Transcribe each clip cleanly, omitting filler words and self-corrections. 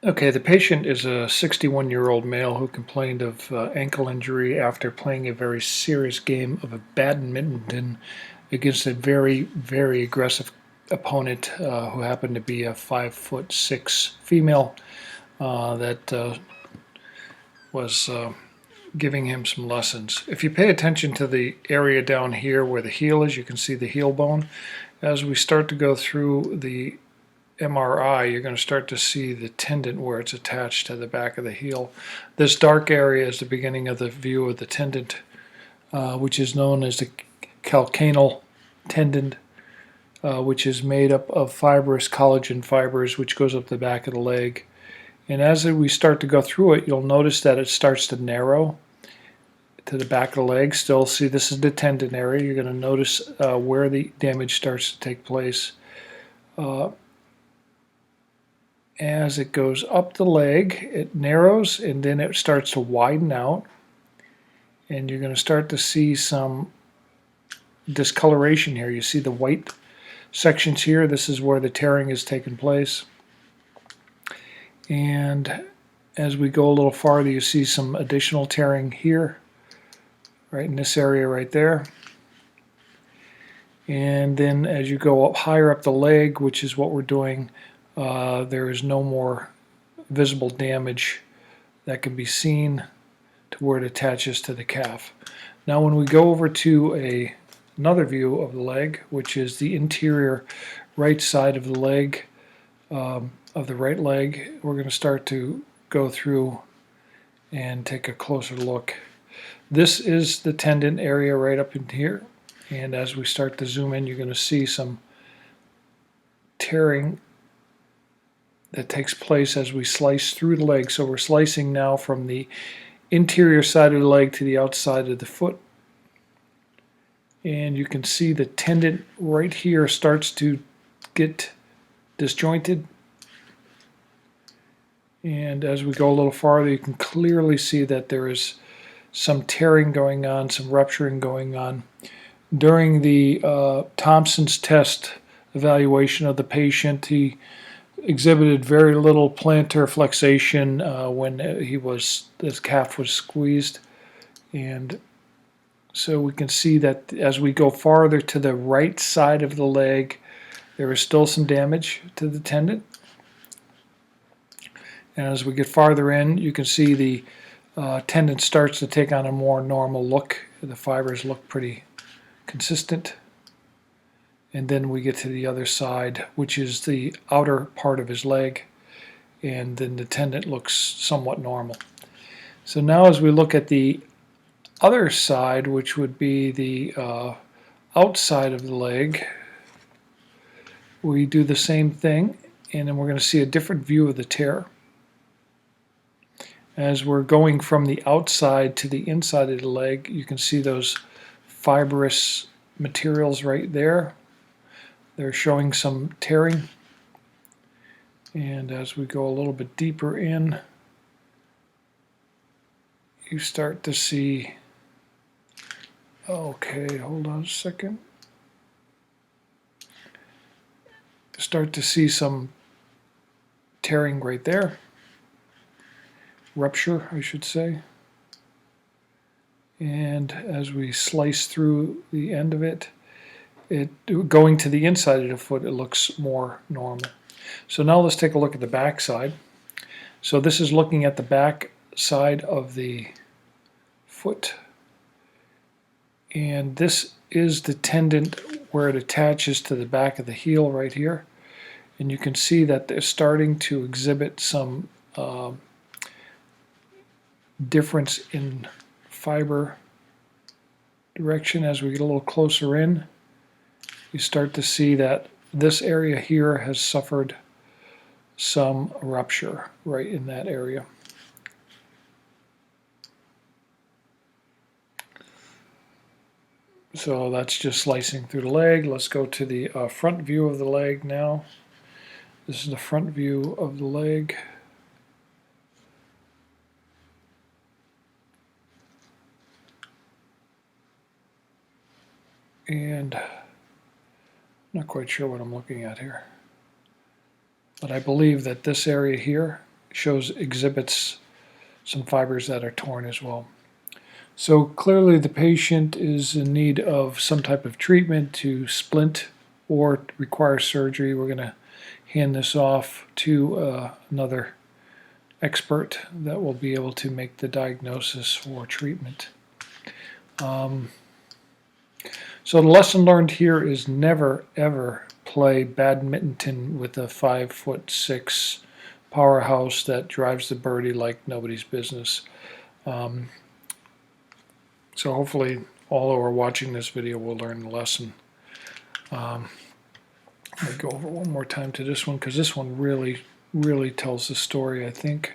Okay, the patient is a 61-year-old male who complained of ankle injury after playing a very serious game of a badminton against a very, very aggressive opponent who happened to be a 5'6" female that was giving him some lessons. If you pay attention to the area down here where the heel is, you can see the heel bone. As we start to go through the MRI, you're going to start to see the tendon where it's attached to the back of the heel. This dark area is the beginning of the view of the tendon, which is known as the calcaneal tendon, which is made up of fibrous collagen fibers, which goes up the back of the leg. And as we start to go through it, you'll notice that it starts to narrow to the back of the leg. Still, see, this is the tendon area. You're going to notice where the damage starts to take place. As it goes up the leg, it narrows and then it starts to widen out. And you're going to start to see some discoloration here. You see the white sections here. This is where the tearing has taken place. And as we go a little farther, you see some additional tearing here, right in this area right there. And then as you go up higher up the leg, which is what we're doing, there is no more visible damage that can be seen to where it attaches to the calf. Now when we go over to another view of the leg, which is the interior right side of the leg, of the right leg, we're going to start to go through and take a closer look. This is the tendon area right up in here, and as we start to zoom in, you're going to see some tearing that takes place as we slice through the leg. So we're slicing now from the interior side of the leg to the outside of the foot. And you can see the tendon right here starts to get disjointed. And as we go a little farther, you can clearly see that there is some tearing going on, some rupturing going on. During the Thompson's test evaluation of the patient, he exhibited very little plantar flexation when his calf was squeezed, and so we can see that as we go farther to the right side of the leg, there is still some damage to the tendon. And as we get farther in, you can see the tendon starts to take on a more normal look. The fibers look pretty consistent. And then we get to the other side, which is the outer part of his leg, and then the tendon looks somewhat normal. So now as we look at the other side, which would be the outside of the leg, we do the same thing, and then we're going to see a different view of the tear. As we're going from the outside to the inside of the leg, you can see those fibrous materials right there. They're showing some tearing. And as we go a little bit deeper in, you start to see, okay, hold on a second. Start to see some tearing right there. Rupture, I should say. And as we slice through the end of it, going to the inside of the foot, it looks more normal. So now let's take a look at the back side. So this is looking at the back side of the foot. And this is the tendon where it attaches to the back of the heel right here. And you can see that they're starting to exhibit some difference in fiber direction. As we get a little closer in, you start to see that this area here has suffered some rupture right in that area. So that's just slicing through the leg. Let's go to the front view of the leg now. This is the front view of the leg. And I'm not quite sure what I'm looking at here, but I believe that this area here exhibits some fibers that are torn as well. So clearly the patient is in need of some type of treatment to splint or require surgery. We're going to hand this off to another expert that will be able to make the diagnosis for treatment. So the lesson learned here is never ever play badminton with a 5'6" powerhouse that drives the birdie like nobody's business. So hopefully all who are watching this video will learn the lesson. Let me go over one more time to this one, because this one really tells the story, I think,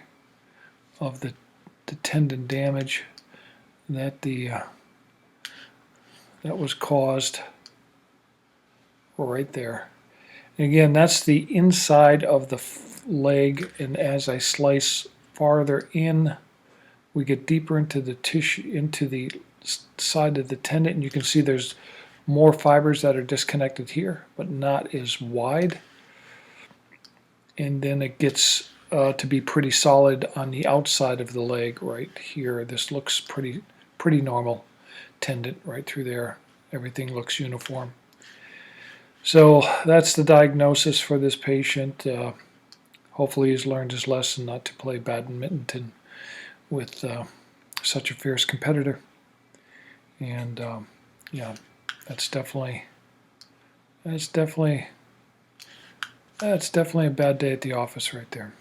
of the tendon damage that that was caused right there. And again, that's the inside of the leg, and as I slice farther in, we get deeper into the tissue, into the side of the tendon, and you can see there's more fibers that are disconnected here, but not as wide. And then it gets to be pretty solid on the outside of the leg right here. This looks pretty normal tendon right through there. Everything looks uniform. So that's the diagnosis for this patient. Hopefully he's learned his lesson not to play badminton with such a fierce competitor. And yeah, that's definitely a bad day at the office right there.